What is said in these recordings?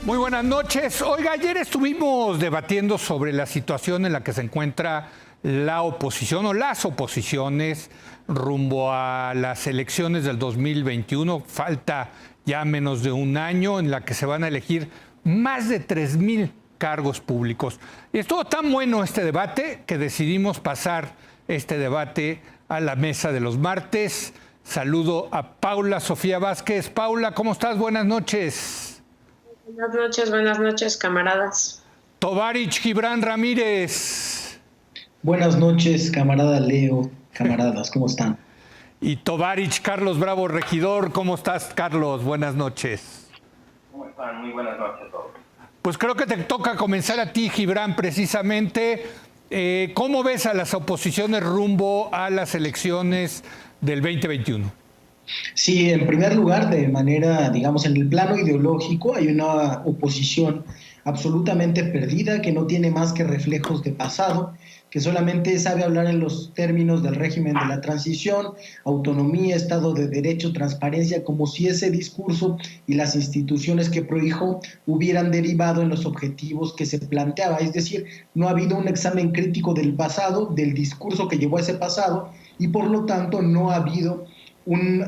Muy buenas noches. Oiga, ayer estuvimos debatiendo sobre la situación en la que se encuentra la oposición o las oposiciones rumbo a las elecciones del 2021. Falta ya menos de un año en la que se van a elegir más de 3,000 cargos públicos. Y estuvo tan bueno este debate que decidimos pasar este debate a la mesa de los martes. Saludo a Paula Sofía Vázquez. Paula, ¿cómo estás? Buenas noches. Buenas noches, camaradas. Tovarich Gibran Ramírez. Buenas noches, camarada Leo, camaradas, ¿cómo están? Y Tovarich Carlos Bravo Regidor, ¿cómo estás, Carlos? Buenas noches. ¿Cómo están? Muy buenas noches a todos. Pues creo que te toca comenzar a ti, Gibran, precisamente. ¿Cómo ves a las oposiciones rumbo a las elecciones del 2021? Sí, en primer lugar, de manera, digamos, en el plano ideológico, hay una oposición absolutamente perdida que no tiene más que reflejos de pasado, que solamente sabe hablar en los términos del régimen de la transición, autonomía, Estado de Derecho, transparencia, como si ese discurso y las instituciones que prohijó hubieran derivado en los objetivos que se planteaba. Es decir, no ha habido un examen crítico del pasado, del discurso que llevó a ese pasado, y por lo tanto no ha habido un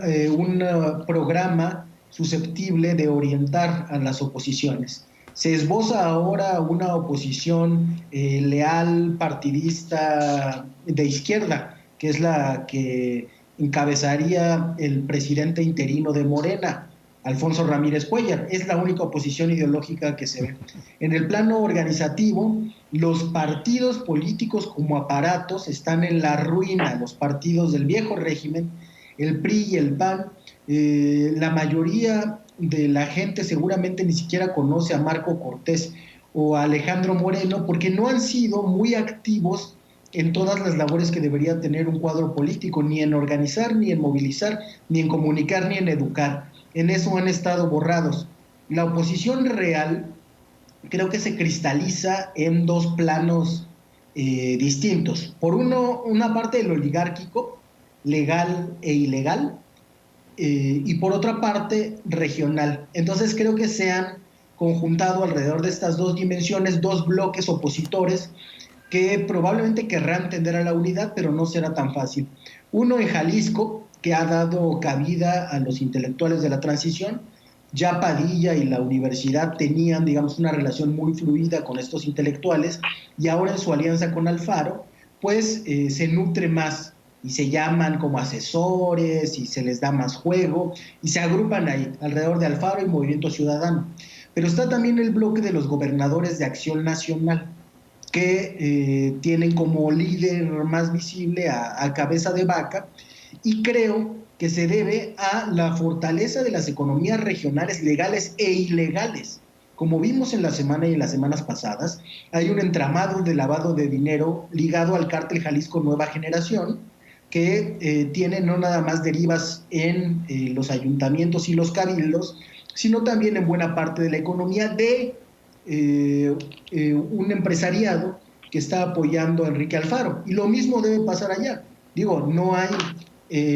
programa susceptible de orientar a las oposiciones. Se esboza ahora una oposición leal, partidista de izquierda, que es la que encabezaría el presidente interino de Morena, Alfonso Ramírez Cuellar. Es la única oposición ideológica que se ve. En el plano organizativo, los partidos políticos como aparatos están en la ruina, los partidos del viejo régimen, el PRI y el PAN. La mayoría de la gente seguramente ni siquiera conoce a Marco Cortés o a Alejandro Moreno porque no han sido muy activos en todas las labores que debería tener un cuadro político, ni en organizar, ni en movilizar, ni en comunicar, ni en educar. En eso han estado borrados. La oposición real creo que se cristaliza en dos planos distintos. Por una parte del oligárquico, legal e ilegal, y por otra parte regional. Entonces creo que se han conjuntado alrededor de estas dos dimensiones, dos bloques opositores que probablemente querrán tender a la unidad, pero no será tan fácil. Uno en Jalisco, que ha dado cabida a los intelectuales de la transición. Ya Padilla y la universidad tenían, digamos, una relación muy fluida con estos intelectuales, y ahora en su alianza con Alfaro, pues se nutre más y se llaman como asesores y se les da más juego y se agrupan ahí alrededor de Alfaro y Movimiento Ciudadano. Pero está también el bloque de los gobernadores de Acción Nacional, que tienen como líder más visible a Cabeza de Vaca, y creo que se debe a la fortaleza de las economías regionales legales e ilegales. Como vimos en la semana y en las semanas pasadas, hay un entramado de lavado de dinero ligado al cártel Jalisco Nueva Generación, que tiene no nada más derivas en los ayuntamientos y los cabildos, sino también en buena parte de la economía de un empresariado que está apoyando a Enrique Alfaro. Y lo mismo debe pasar allá. Digo, no hay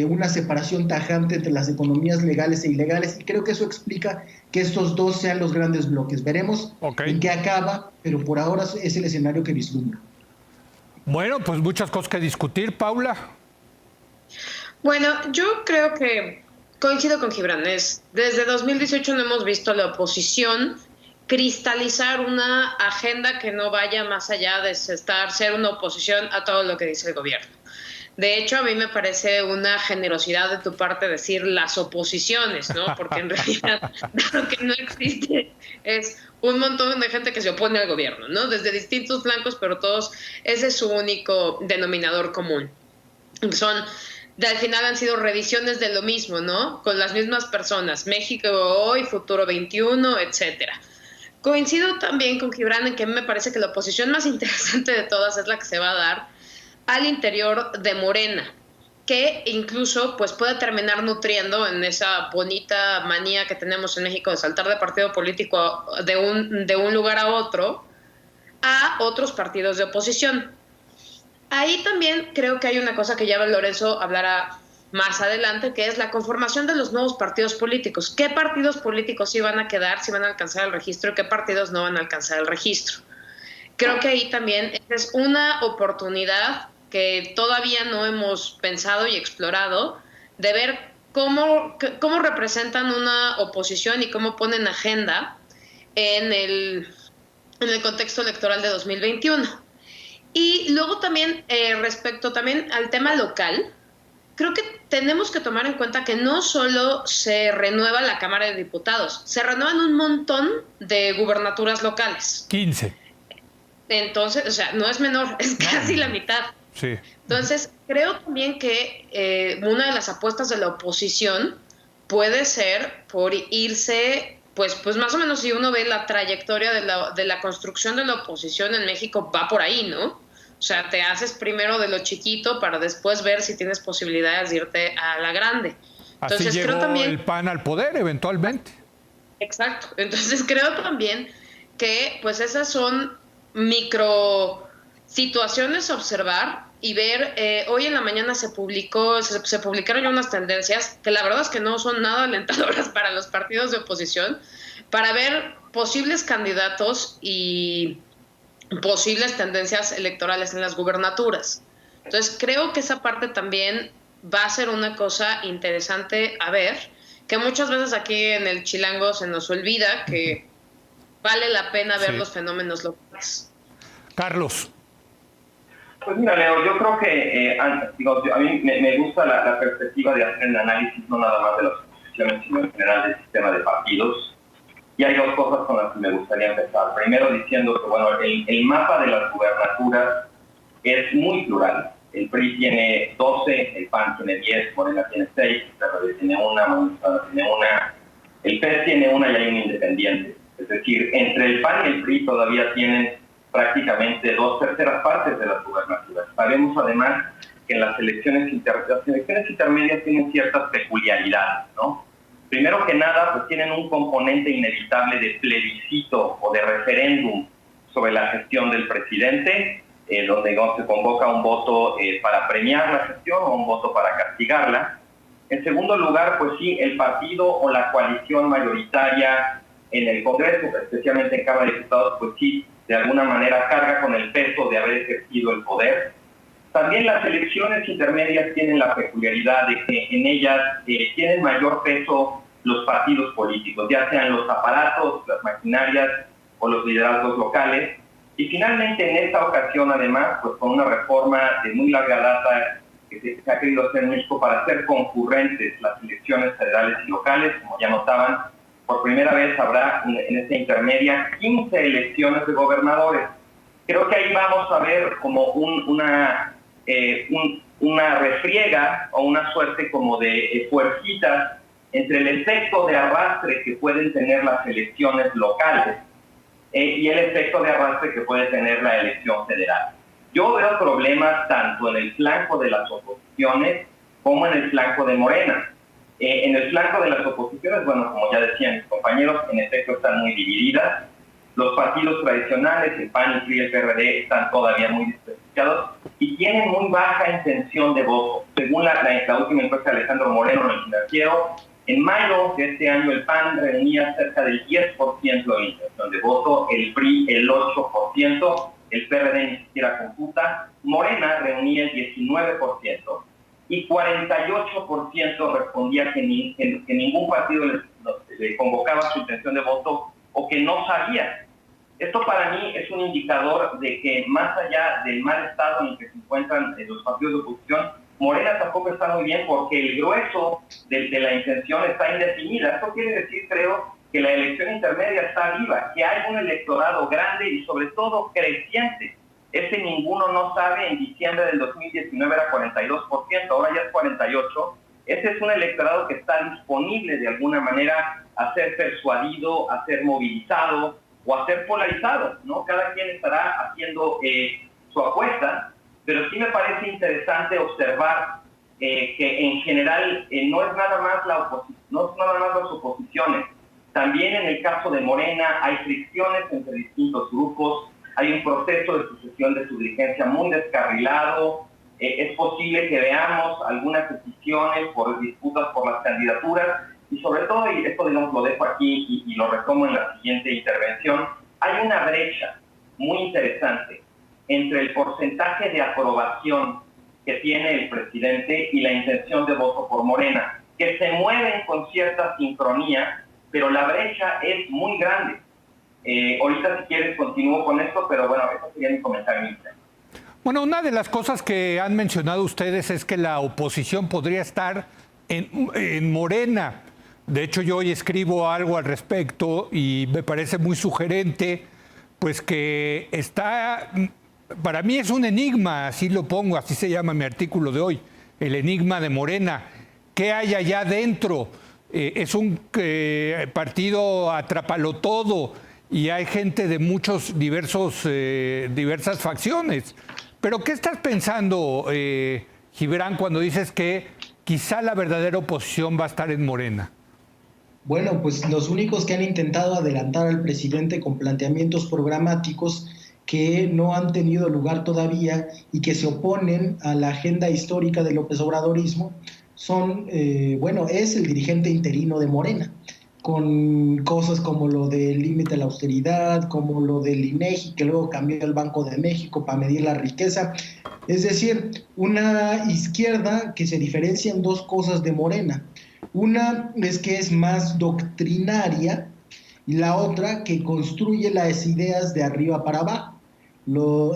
una separación tajante entre las economías legales e ilegales, y creo que eso explica que estos dos sean los grandes bloques. Veremos en qué acaba, pero por ahora es el escenario que vislumbra. Bueno, pues muchas cosas que discutir, Paula. Bueno, yo creo que coincido con Gibran. Desde 2018 no hemos visto a la oposición cristalizar una agenda que no vaya más allá de ser una oposición a todo lo que dice el gobierno. De hecho, a mí me parece una generosidad de tu parte decir las oposiciones, ¿no? Porque en realidad lo que no existe es un montón de gente que se opone al gobierno, ¿no? Desde distintos flancos, pero todos, ese es su único denominador común. Al final han sido revisiones de lo mismo, ¿no? Con las mismas personas, México Hoy, Futuro 21, etcétera. Coincido también con Gibran en que me parece que la oposición más interesante de todas es la que se va a dar al interior de Morena, que incluso pues puede terminar nutriendo en esa bonita manía que tenemos en México de saltar de partido político de un lugar a otros partidos de oposición. Ahí también creo que hay una cosa que ya Lorenzo hablará más adelante, que es la conformación de los nuevos partidos políticos. ¿Qué partidos políticos sí van a quedar, si van a alcanzar el registro, y qué partidos no van a alcanzar el registro? Creo que ahí también es una oportunidad que todavía no hemos pensado y explorado de ver cómo representan una oposición y cómo ponen agenda en el contexto electoral de 2021. Y luego también, respecto también al tema local, creo que tenemos que tomar en cuenta que no solo se renueva la Cámara de Diputados, se renuevan un montón de gubernaturas locales. 15. Entonces, o sea, no es menor, es casi la mitad. Sí. Entonces, creo también que una de las apuestas de la oposición puede ser por irse, pues más o menos si uno ve la trayectoria de la construcción de la oposición en México, va por ahí, ¿no? O sea, te haces primero de lo chiquito para después ver si tienes posibilidades de irte a la grande. Entonces, Así llegó creo también el PAN al poder eventualmente. Exacto. Entonces creo también que pues esas son micro situaciones a observar y ver. Hoy en la mañana se publicaron ya unas tendencias que la verdad es que no son nada alentadoras para los partidos de oposición, para ver posibles candidatos y posibles tendencias electorales en las gubernaturas. Entonces creo que esa parte también va a ser una cosa interesante a ver, que muchas veces aquí en el Chilango se nos olvida que vale la pena ver los fenómenos locales. Carlos. Pues mira, Leo, yo creo que a mí me gusta la perspectiva de hacer el análisis no nada más de las oposiciones, sino en general del sistema de partidos. Y hay dos cosas con las que me gustaría empezar. Primero diciendo que bueno, el mapa de las gubernaturas es muy plural. El PRI tiene 12, el PAN tiene 10, Morena tiene 6, el PRD tiene una, Morena tiene una, el PES tiene una y hay un independiente. Es decir, entre el PAN y el PRI todavía tienen prácticamente 2/3 partes de las gubernaturas. Sabemos además que en las elecciones intermedias tienen ciertas peculiaridades, ¿no? Primero que nada, pues tienen un componente inevitable de plebiscito o de referéndum sobre la gestión del presidente, donde se convoca un voto para premiar la gestión o un voto para castigarla. En segundo lugar, pues sí, el partido o la coalición mayoritaria en el Congreso, especialmente en Cámara de Diputados, pues sí, de alguna manera carga con el peso de haber ejercido el poder. También las elecciones intermedias tienen la peculiaridad de que en ellas tienen mayor peso los partidos políticos, ya sean los aparatos, las maquinarias o los liderazgos locales. Y finalmente en esta ocasión, además, pues con una reforma de muy larga data que se ha querido hacer en México para hacer concurrentes las elecciones federales y locales, como ya notaban, por primera vez habrá en esta intermedia 15 elecciones de gobernadores. Creo que ahí vamos a ver como una refriega o una suerte como de fuercitas entre el efecto de arrastre que pueden tener las elecciones locales y el efecto de arrastre que puede tener la elección federal. Yo veo problemas tanto en el flanco de las oposiciones como en el flanco de Morena. En el flanco de las oposiciones, bueno, como ya decían mis compañeros, en efecto están muy divididas. Los partidos tradicionales, el PAN, el PRI y el PRD, están todavía muy desprestigiados y tienen muy baja intención de voto. Según la última encuesta de Alejandro Moreno en el Financiero, en mayo de este año el PAN reunía cerca del 10% de intención de voto, el PRI el 8%, el PRD ni siquiera computa, Morena reunía el 19% y 48% respondía que ningún partido le convocaba su intención de voto o que no sabía. Esto para mí es un indicador de que más allá del mal estado en el que se encuentran los partidos de oposición, Morena tampoco está muy bien porque el grueso de la intención está indefinida. Esto quiere decir, creo, que la elección intermedia está viva, que hay un electorado grande y sobre todo creciente. Ese ninguno no sabe, en diciembre del 2019 era 42%, ahora ya es 48%. Ese es un electorado que está disponible de alguna manera a ser persuadido, a ser movilizado o a ser polarizado, ¿no? Cada quien estará haciendo su apuesta, pero sí me parece interesante observar que en general no es nada más las oposiciones. También en el caso de Morena hay fricciones entre distintos grupos, hay un proceso de sucesión de su dirigencia muy descarrilado, es posible que veamos algunas decisiones por disputas por las candidaturas y sobre todo, y esto digamos lo dejo aquí y lo retomo en la siguiente intervención, hay una brecha muy interesante entre el porcentaje de aprobación que tiene el presidente y la intención de voto por Morena, que se mueven con cierta sincronía, pero la brecha es muy grande. Ahorita si quieres continúo con esto, pero bueno, eso sería mi comentario. Bueno, una de las cosas que han mencionado ustedes es que la oposición podría estar en Morena. De hecho, yo hoy escribo algo al respecto y me parece muy sugerente, pues que está, para mí es un enigma, así lo pongo, así se llama mi artículo de hoy, el enigma de Morena. ¿Qué hay allá dentro? Es un partido atrapalotodo y hay gente de muchos diversas facciones. Pero ¿qué estás pensando, Gibran, cuando dices que quizá la verdadera oposición va a estar en Morena? Bueno, pues los únicos que han intentado adelantar al presidente con planteamientos programáticos que no han tenido lugar todavía y que se oponen a la agenda histórica del López Obradorismo son, es el dirigente interino de Morena, con cosas como lo del límite a la austeridad, como lo del INEGI, que luego cambió el Banco de México para medir la riqueza. Es decir, una izquierda que se diferencia en dos cosas de Morena. Una es que es más doctrinaria y la otra que construye las ideas de arriba para abajo.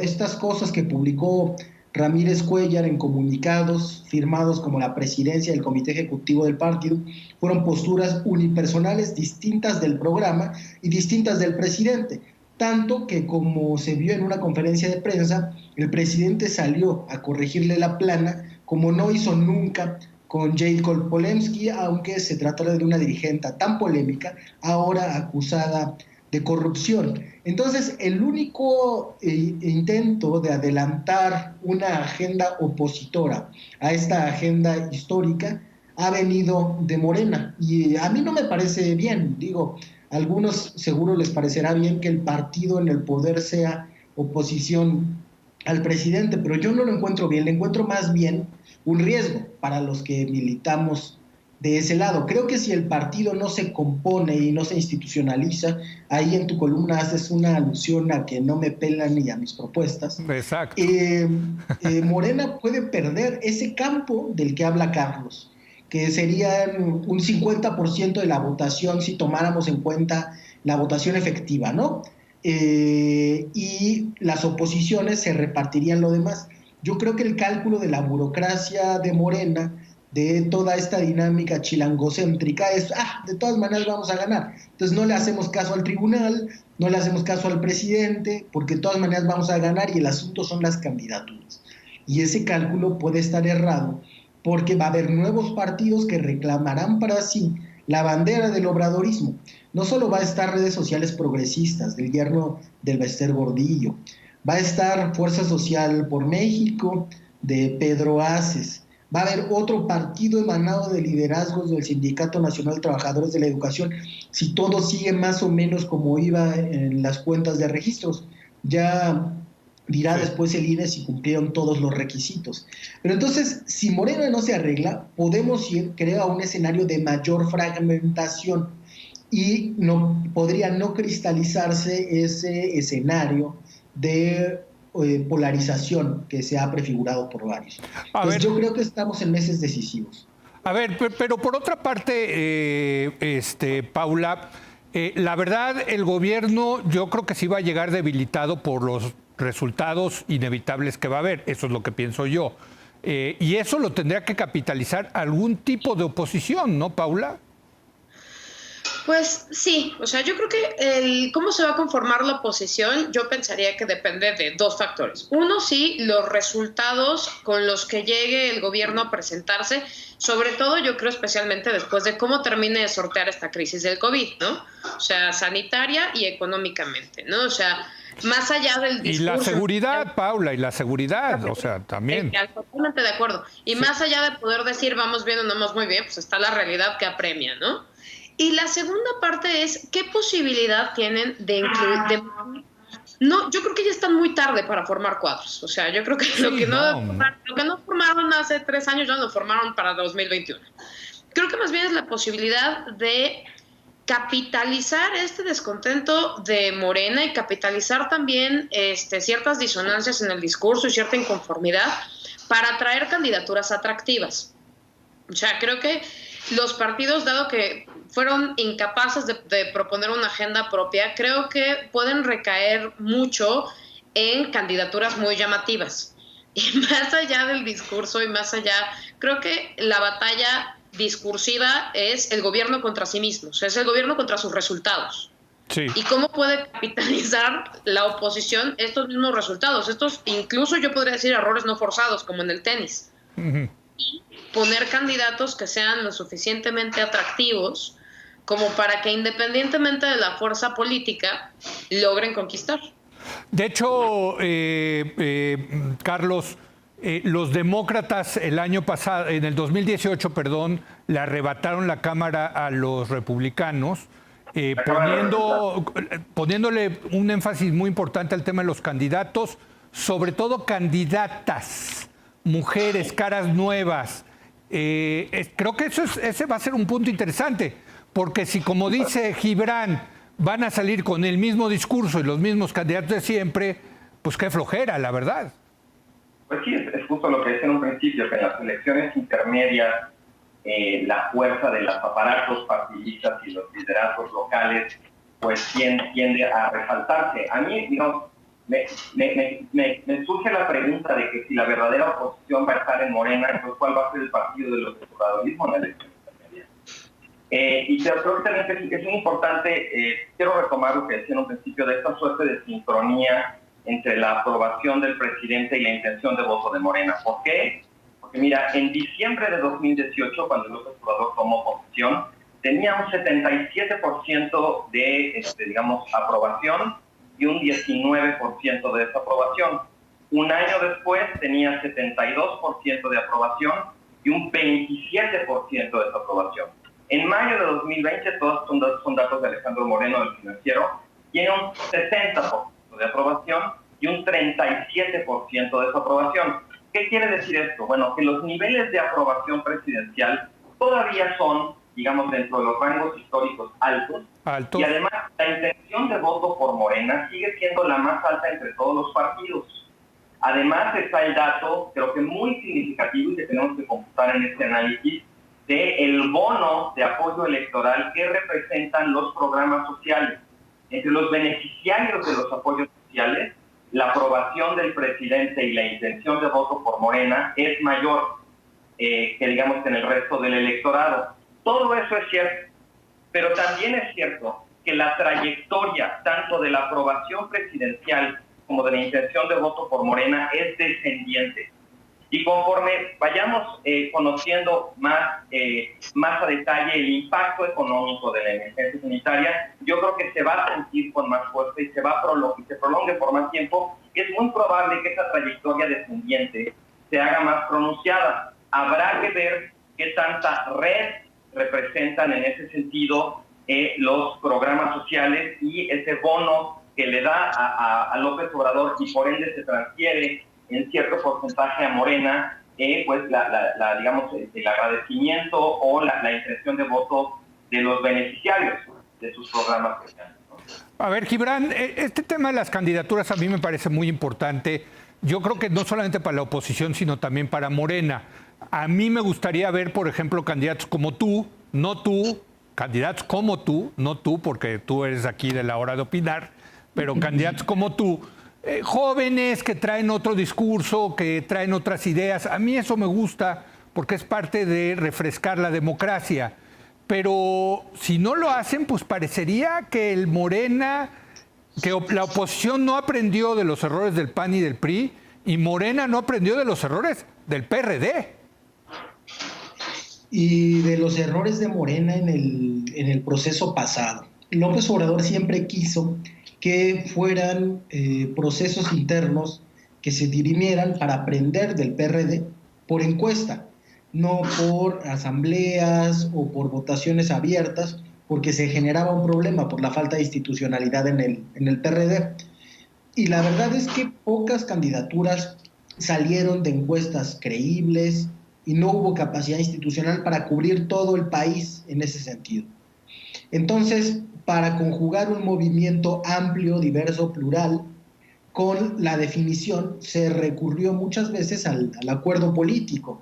Estas cosas que publicó Ramírez Cuéllar en comunicados firmados como la presidencia del comité ejecutivo del partido fueron posturas unipersonales distintas del programa y distintas del presidente, tanto que, como se vio en una conferencia de prensa, el presidente salió a corregirle la plana como no hizo nunca con Jade Kolpolensky, aunque se tratara de una dirigente tan polémica, ahora acusada de corrupción. Entonces, el único intento de adelantar una agenda opositora a esta agenda histórica ha venido de Morena. Y a mí no me parece bien. Digo, a algunos seguro les parecerá bien que el partido en el poder sea oposición al presidente, pero yo no lo encuentro bien. Le encuentro más bien un riesgo para los que militamos de ese lado. Creo que si el partido no se compone y no se institucionaliza, ahí en tu columna haces una alusión a que no me pelan ni a mis propuestas. Exacto. Morena puede perder ese campo del que habla Carlos, que serían un 50% de la votación si tomáramos en cuenta la votación efectiva, ¿no? Y las oposiciones se repartirían lo demás. Yo creo que el cálculo de la burocracia de Morena, de toda esta dinámica chilangocéntrica, es, de todas maneras vamos a ganar. Entonces no le hacemos caso al tribunal, no le hacemos caso al presidente, porque de todas maneras vamos a ganar y el asunto son las candidaturas. Y ese cálculo puede estar errado, porque va a haber nuevos partidos que reclamarán para sí la bandera del obradorismo. No solo va a estar redes sociales progresistas, del yerno del Bester Gordillo, va a estar Fuerza Social por México, de Pedro Aces, va a haber otro partido emanado de liderazgos del Sindicato Nacional de Trabajadores de la Educación, si todo sigue más o menos como iba en las cuentas de registros. Ya dirá después el INE si cumplieron todos los requisitos. Pero entonces, si Morena no se arregla, podemos ir, creo, a un escenario de mayor fragmentación y podría no cristalizarse ese escenario de polarización que se ha prefigurado por varios. Entonces, yo creo que estamos en meses decisivos. A ver, pero por otra parte, Paula, la verdad, el gobierno yo creo que sí va a llegar debilitado por los resultados inevitables que va a haber. Eso es lo que pienso yo. Y eso lo tendría que capitalizar algún tipo de oposición, ¿no, Paula? Pues sí, o sea, yo creo que cómo se va a conformar la oposición, yo pensaría que depende de dos factores. Uno, sí, los resultados con los que llegue el gobierno a presentarse, sobre todo yo creo especialmente después de cómo termine de sortear esta crisis del COVID, ¿no? O sea, sanitaria y económicamente, ¿no? O sea, más allá del discurso. Y la seguridad, Paula, y la seguridad, o sea, también. Totalmente de acuerdo. Y sí, más allá de poder decir vamos bien o no vamos muy bien, pues está la realidad que apremia, ¿no? Y la segunda parte es, ¿qué posibilidad tienen de incluir No, yo creo que ya están muy tarde para formar cuadros. O sea, yo creo que lo que no formaron hace 3 años ya lo formaron para 2021. Creo que más bien es la posibilidad de capitalizar este descontento de Morena y capitalizar también ciertas disonancias en el discurso y cierta inconformidad para atraer candidaturas atractivas. O sea, creo que los partidos, dado que fueron incapaces de proponer una agenda propia, creo que pueden recaer mucho en candidaturas muy llamativas. Y más allá del discurso y más allá, creo que la batalla discursiva es el gobierno contra sí mismo, o sea, es el gobierno contra sus resultados. Sí. ¿Y cómo puede capitalizar la oposición estos mismos resultados? Estos, incluso yo podría decir, errores no forzados, como en el tenis. Uh-huh. Y poner candidatos que sean lo suficientemente atractivos como para que, independientemente de la fuerza política, logren conquistar. De hecho, Carlos, los demócratas el año pasado, en el 2018, le arrebataron la Cámara a los republicanos, poniéndole un énfasis muy importante al tema de los candidatos, sobre todo candidatas, mujeres, caras nuevas. Creo que ese va a ser un punto interesante, porque si, como dice Gibran, van a salir con el mismo discurso y los mismos candidatos de siempre, pues qué flojera, la verdad. Pues sí, es justo lo que decía en un principio, que en las elecciones intermedias la fuerza de los aparatos partidistas y los liderazgos locales pues tiende a resaltarse. A mí, digamos, me surge la pregunta de que si la verdadera oposición va a estar en Morena, entonces ¿cuál va a ser el partido de los observadorismo en la elección intermedia? Y creo que también es muy importante, quiero retomar lo que decía en un principio, de esta suerte de sincronía entre la aprobación del presidente y la intención de voto de Morena. ¿Por qué? Porque mira, en diciembre de 2018, cuando López Obrador tomó posesión, tenía un 77% de, aprobación y un 19% de desaprobación. Un año después tenía 72% de aprobación y un 27% de desaprobación. En mayo de 2020, todos son datos de Alejandro Moreno del Financiero, tiene un 60% de aprobación y un 37% de desaprobación. ¿Qué quiere decir esto? Bueno, que los niveles de aprobación presidencial todavía son, digamos, dentro de los rangos históricos altos. Y además la intención de voto por Morena sigue siendo la más alta entre todos los partidos. Además está el dato, creo que muy significativo y que tenemos que computar en este análisis, del bono de apoyo electoral que representan los programas sociales. Entre los beneficiarios de los apoyos sociales, la aprobación del presidente y la intención de voto por Morena es mayor que digamos que en el resto del electorado. Todo eso es cierto, pero también es cierto que la trayectoria tanto de la aprobación presidencial como de la intención de voto por Morena es descendiente. Y conforme vayamos conociendo más a detalle el impacto económico de la emergencia sanitaria, yo creo que se va a sentir con más fuerza y se prolongue por más tiempo. Es muy probable que esa trayectoria descendiente se haga más pronunciada. Habrá que ver qué tanta red representan en ese sentido los programas sociales y ese bono que le da a López Obrador y por ende se transfiere en cierto porcentaje a Morena, pues digamos, el agradecimiento o la intención de voto de los beneficiarios de sus programas sociales, ¿no? A ver, Gibran, este tema de las candidaturas a mí me parece muy importante. Yo creo que no solamente para la oposición, sino también para Morena. A mí me gustaría ver, por ejemplo, candidatos como tú, no tú, candidatos como tú, no tú, porque tú eres aquí de la hora de opinar, pero candidatos como tú, jóvenes que traen otro discurso, que traen otras ideas. A mí eso me gusta porque es parte de refrescar la democracia. Pero si no lo hacen, pues parecería que el Morena, que la oposición no aprendió de los errores del PAN y del PRI, y Morena no aprendió de los errores del PRD. Y de los errores de Morena en el proceso pasado. López Obrador siempre quiso que fueran procesos internos que se dirimieran para aprender del PRD por encuesta, no por asambleas o por votaciones abiertas, porque se generaba un problema por la falta de institucionalidad en el PRD. y la verdad es que pocas candidaturas salieron de encuestas creíbles y no hubo capacidad institucional para cubrir todo el país en ese sentido. Entonces, para conjugar un movimiento amplio, diverso, plural, con la definición se recurrió muchas veces al acuerdo político,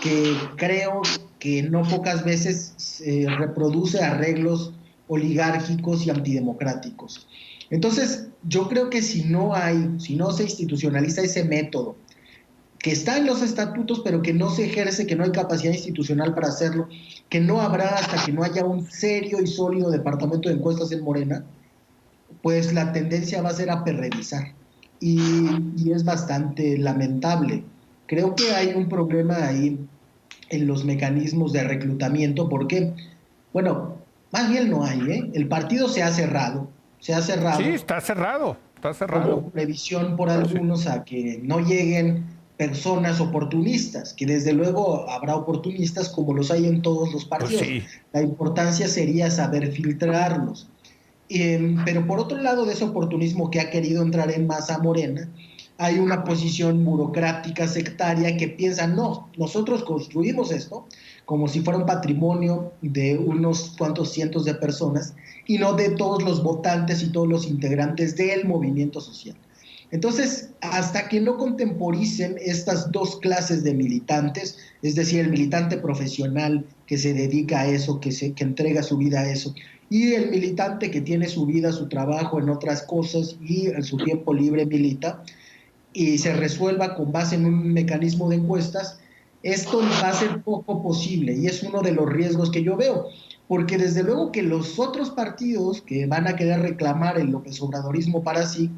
que creo que no pocas veces reproduce arreglos oligárquicos y antidemocráticos. Entonces, yo creo que si no se institucionaliza ese método, que está en los estatutos, pero que no se ejerce, que no hay capacidad institucional para hacerlo, que no habrá hasta que no haya un serio y sólido departamento de encuestas en Morena, pues la tendencia va a ser a perredizar. Y es bastante lamentable. Creo que hay un problema ahí en los mecanismos de reclutamiento, porque, bueno, más bien no hay, ¿eh? El partido se ha cerrado. Sí, está cerrado. Como previsión por algunos a que no lleguen personas oportunistas, que desde luego habrá oportunistas como los hay en todos los partidos. Pues sí. La importancia sería saber filtrarlos. Pero por otro lado de ese oportunismo que ha querido entrar en masa Morena, hay una posición burocrática, sectaria, que piensa, no, nosotros construimos esto como si fuera un patrimonio de unos cuantos cientos de personas y no de todos los votantes y todos los integrantes del movimiento social. Entonces, hasta que no contemporicen estas dos clases de militantes, es decir, el militante profesional que se dedica a eso, que entrega su vida a eso, y el militante que tiene su vida, su trabajo en otras cosas y en su tiempo libre milita, y se resuelva con base en un mecanismo de encuestas, esto va a ser poco posible y es uno de los riesgos que yo veo, porque desde luego que los otros partidos que van a querer reclamar el López Obradorismo para sí,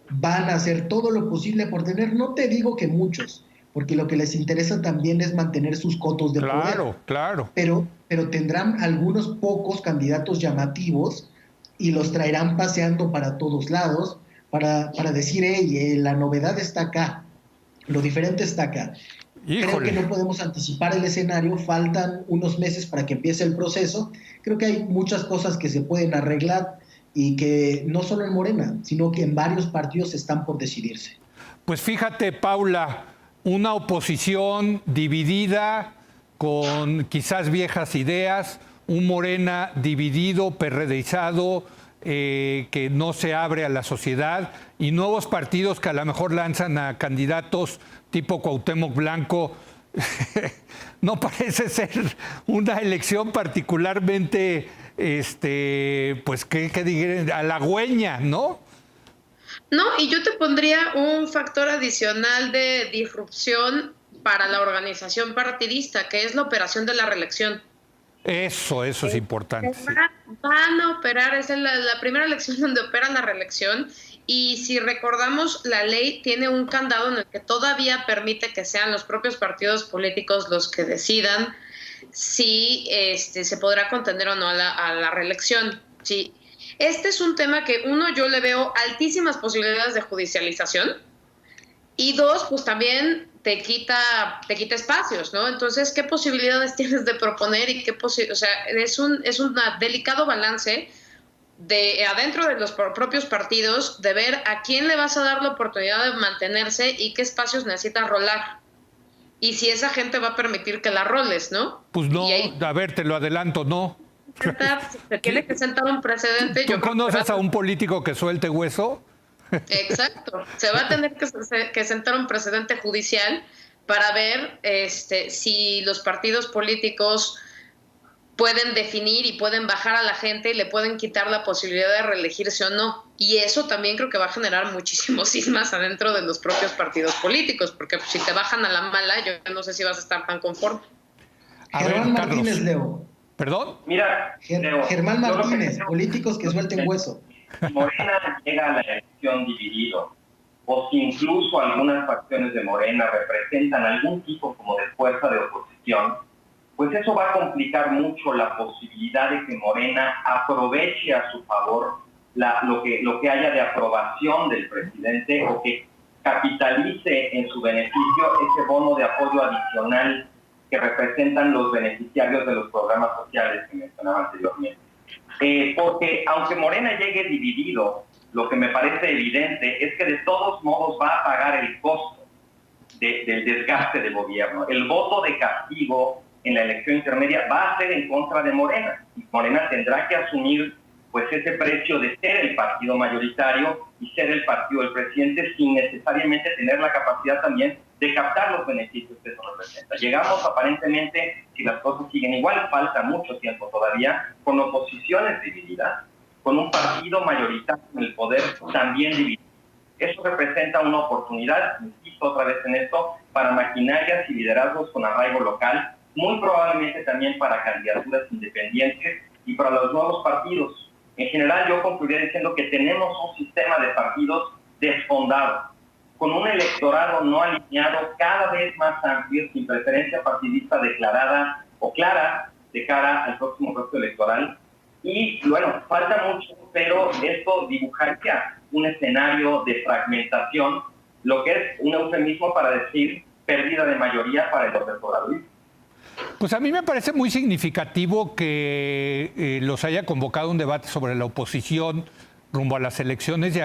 van a hacer todo lo posible por tener, no te digo que muchos, porque lo que les interesa también es mantener sus cotos de poder. Claro. Pero tendrán algunos pocos candidatos llamativos y los traerán paseando para todos lados para decir, hey, la novedad está acá, lo diferente está acá. Híjole. Creo que no podemos anticipar el escenario, faltan unos meses para que empiece el proceso. Creo que hay muchas cosas que se pueden arreglar y que no solo en Morena, sino que en varios partidos están por decidirse. Pues fíjate, Paula, una oposición dividida con quizás viejas ideas, un Morena dividido, perredizado, que no se abre a la sociedad, y nuevos partidos que a lo mejor lanzan a candidatos tipo Cuauhtémoc Blanco. No parece ser una elección particularmente, pues, ¿qué digan? Halagüeña, ¿no? No, y yo te pondría un factor adicional de disrupción para la organización partidista, que es la operación de la reelección. Eso es importante. Sí. Van a operar, es la primera elección donde operan la reelección, y si recordamos, la ley tiene un candado en el que todavía permite que sean los propios partidos políticos los que decidan si se podrá contender o no a la reelección. Sí. Este es un tema que, uno, yo le veo altísimas posibilidades de judicialización, y dos, pues también te quita espacios, ¿no? Entonces, ¿qué posibilidades tienes de proponer y o sea, es un delicado balance de adentro de los propios partidos, de ver a quién le vas a dar la oportunidad de mantenerse y qué espacios necesitas rolar. Y si esa gente va a permitir que la roles, ¿no? Pues no, a ver, te lo adelanto, no. Se tiene que sentar un precedente. ¿Tú conoces a un político que suelte hueso? Exacto. Se va a tener que sentar un precedente judicial para ver si los partidos políticos pueden definir y pueden bajar a la gente y le pueden quitar la posibilidad de reelegirse o no. Y eso también creo que va a generar muchísimos sismas adentro de los propios partidos políticos, porque si te bajan a la mala, yo no sé si vas a estar tan conforme. Germán Martínez, Leo. ¿Perdón? Mira, Leo, Germán Martínez, políticos que suelten hueso. Si Morena llega a la elección dividido, o si incluso algunas facciones de Morena representan algún tipo como de fuerza de oposición, pues eso va a complicar mucho la posibilidad de que Morena aproveche a su favor lo que haya de aprobación del presidente, o que capitalice en su beneficio ese bono de apoyo adicional que representan los beneficiarios de los programas sociales que mencionaba anteriormente. Porque aunque Morena llegue dividido, lo que me parece evidente es que de todos modos va a pagar el costo del desgaste del gobierno. El voto de castigo en la elección intermedia va a ser en contra de Morena, y Morena tendrá que asumir pues ese precio de ser el partido mayoritario y ser el partido del presidente sin necesariamente tener la capacidad también de captar los beneficios que eso representa. Llegamos aparentemente, si las cosas siguen igual, falta mucho tiempo todavía, con oposiciones divididas, con un partido mayoritario en el poder también dividido. Eso representa una oportunidad, insisto otra vez en esto, para maquinarias y liderazgos con arraigo local, muy probablemente también para candidaturas independientes y para los nuevos partidos. En general, yo concluiría diciendo que tenemos un sistema de partidos desfondado, con un electorado no alineado cada vez más amplio, sin preferencia partidista declarada o clara de cara al próximo proceso electoral. Y bueno, falta mucho, pero esto dibujaría un escenario de fragmentación, lo que es un eufemismo para decir pérdida de mayoría para el observadorismo. Pues a mí me parece muy significativo que los haya convocado un debate sobre la oposición rumbo a las elecciones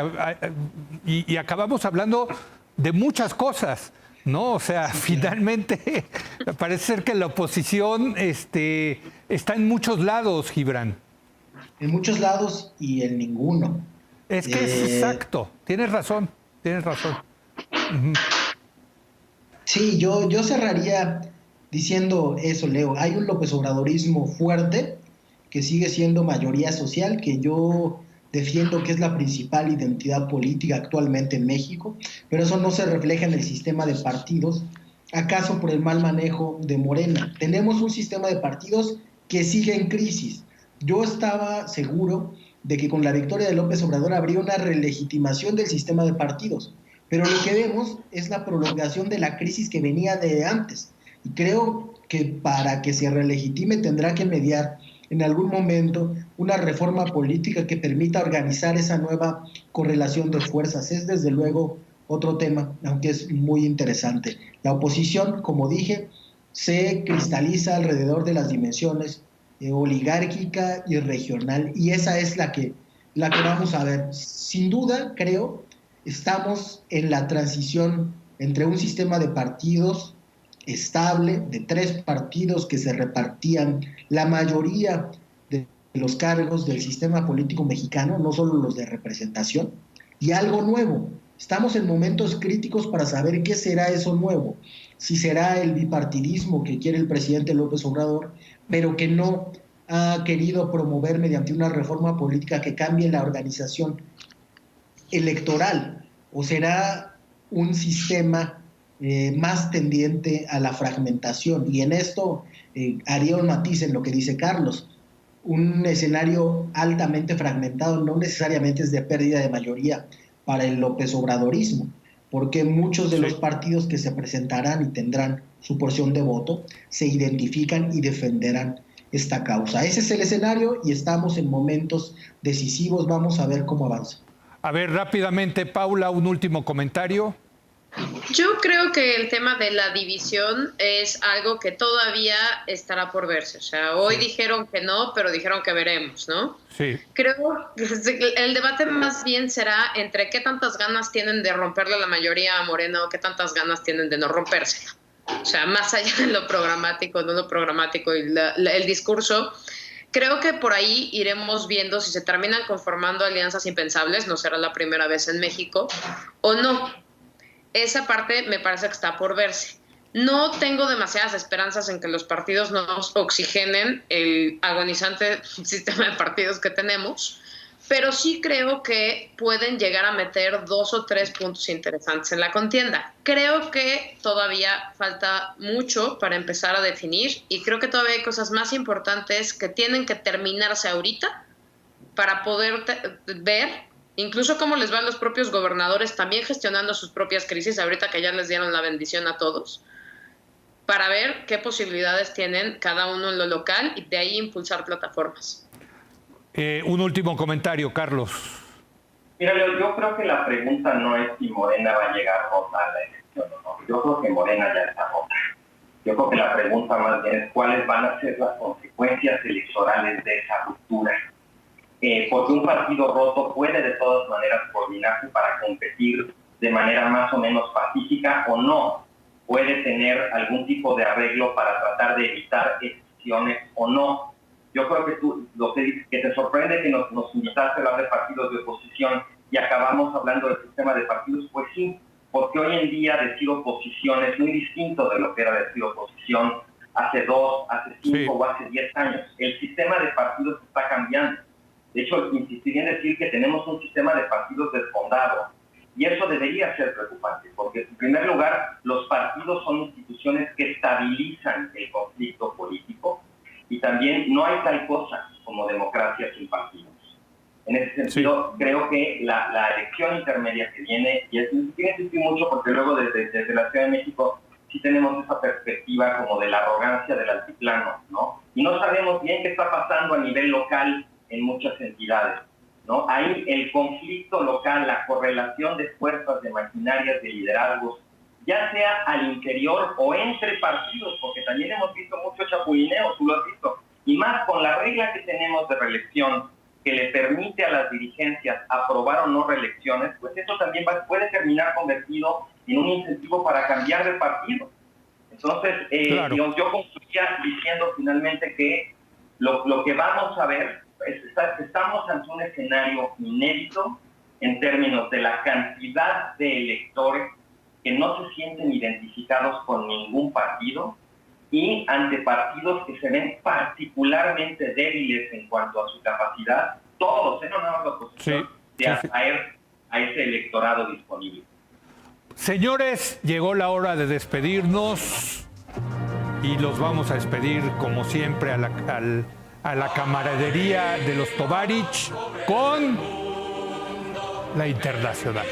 y acabamos hablando de muchas cosas, ¿no? O sea, finalmente parece ser que la oposición está en muchos lados, Gibran. En muchos lados y en ninguno. Es que es exacto, tienes razón. Uh-huh. Sí, yo cerraría diciendo eso, Leo. Hay un López Obradorismo fuerte que sigue siendo mayoría social, que yo defiendo que es la principal identidad política actualmente en México, pero eso no se refleja en el sistema de partidos, acaso por el mal manejo de Morena. Tenemos un sistema de partidos que sigue en crisis. Yo estaba seguro de que con la victoria de López Obrador habría una relegitimación del sistema de partidos, pero lo que vemos es la prolongación de la crisis que venía de antes. Y creo que para que se relegitime tendrá que mediar en algún momento una reforma política que permita organizar esa nueva correlación de fuerzas. Es desde luego otro tema, aunque es muy interesante. La oposición, como dije, se cristaliza alrededor de las dimensiones oligárquica y regional, y esa es la que vamos a ver. Sin duda, creo, estamos en la transición entre un sistema de partidos estable, de 3 partidos que se repartían la mayoría de los cargos del sistema político mexicano, no solo los de representación, y algo nuevo. Estamos en momentos críticos para saber qué será eso nuevo, si será el bipartidismo que quiere el presidente López Obrador, pero que no ha querido promover mediante una reforma política que cambie la organización electoral, o será un sistema más tendiente a la fragmentación. Y en esto haría un matiz en lo que dice Carlos. Un escenario altamente fragmentado no necesariamente es de pérdida de mayoría para el López Obradorismo, porque muchos de los partidos que se presentarán y tendrán su porción de voto se identifican y defenderán esta causa. Ese es el escenario y estamos en momentos decisivos. Vamos a ver cómo avanza. A ver, rápidamente, Paula, un último comentario. Yo creo que el tema de la división es algo que todavía estará por verse. O sea, hoy dijeron que no, pero dijeron que veremos, ¿no? Sí. Creo que el debate más bien será entre qué tantas ganas tienen de romperle la mayoría a Morena o qué tantas ganas tienen de no rompérsela. O sea, más allá de lo programático, no lo programático y el discurso, creo que por ahí iremos viendo si se terminan conformando alianzas impensables, no será la primera vez en México, o no. Esa parte me parece que está por verse. No tengo demasiadas esperanzas en que los partidos nos oxigenen el agonizante sistema de partidos que tenemos, pero sí creo que pueden llegar a meter 2 o 3 puntos interesantes en la contienda. Creo que todavía falta mucho para empezar a definir y creo que todavía hay cosas más importantes que tienen que terminarse ahorita para poder ver incluso cómo les van los propios gobernadores también gestionando sus propias crisis, ahorita que ya les dieron la bendición a todos, para ver qué posibilidades tienen cada uno en lo local y de ahí impulsar plataformas. Un último comentario, Carlos. Mira, yo creo que la pregunta no es si Morena va a llegar rota a la elección o no. Yo creo que Morena ya está rota. Yo creo que la pregunta más bien es cuáles van a ser las consecuencias electorales de esa ruptura. porque un partido roto puede de todas maneras coordinarse para competir de manera más o menos pacífica o no, puede tener algún tipo de arreglo para tratar de evitar excepciones o no. Yo creo que tú, lo que dices, que te sorprende que nos invitaste a hablar de partidos de oposición y acabamos hablando del sistema de partidos, pues sí, porque hoy en día decir oposición es muy distinto de lo que era decir oposición hace 2, hace 5 o hace 10 años. El sistema de partidos está cambiando. De hecho, insistiría en decir que tenemos un sistema de partidos desfondado. Y eso debería ser preocupante, porque en primer lugar, los partidos son instituciones que estabilizan el conflicto político y también no hay tal cosa como democracia sin partidos. En ese sentido, creo que la elección intermedia que viene, y es tiene que insistir mucho porque luego desde la Ciudad de México sí tenemos esa perspectiva como de la arrogancia del altiplano, ¿no? Y no sabemos bien qué está pasando a nivel local en muchas entidades, ¿no? Ahí el conflicto local, la correlación de fuerzas, de maquinarias, de liderazgos, ya sea al interior o entre partidos, porque también hemos visto mucho chapulineo, tú lo has visto, y más con la regla que tenemos de reelección, que le permite a las dirigencias aprobar o no reelecciones, pues eso también puede terminar convertido en un incentivo para cambiar de partido. Entonces, claro. yo concluía diciendo finalmente que lo que vamos a ver estamos ante un escenario inédito en términos de la cantidad de electores que no se sienten identificados con ningún partido y ante partidos que se ven particularmente débiles en cuanto a su capacidad, todos, no nada más la oposición, de atraer a ese electorado disponible. Señores, llegó la hora de despedirnos y los vamos a despedir como siempre a la camaradería de los Tovarich con la Internacional.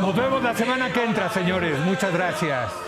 Nos vemos la semana que entra, señores. Muchas gracias.